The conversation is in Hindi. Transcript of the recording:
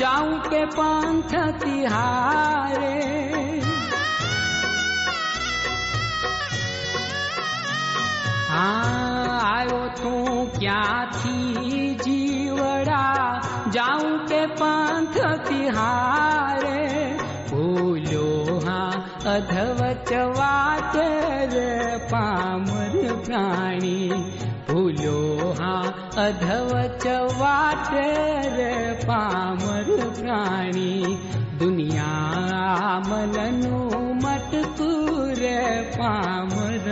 जाऊं के पंथ तिहारे। हाँ आयो तू क्या थी जीवड़ा, जाऊं के पंथ तिहारे। भूलो हाँ अधवच वाटे रे पामर प्राणी, भूलो हाँ अधवच वाटे रे पामर प्राणी। दुनिया मलनु मटकू रे पामर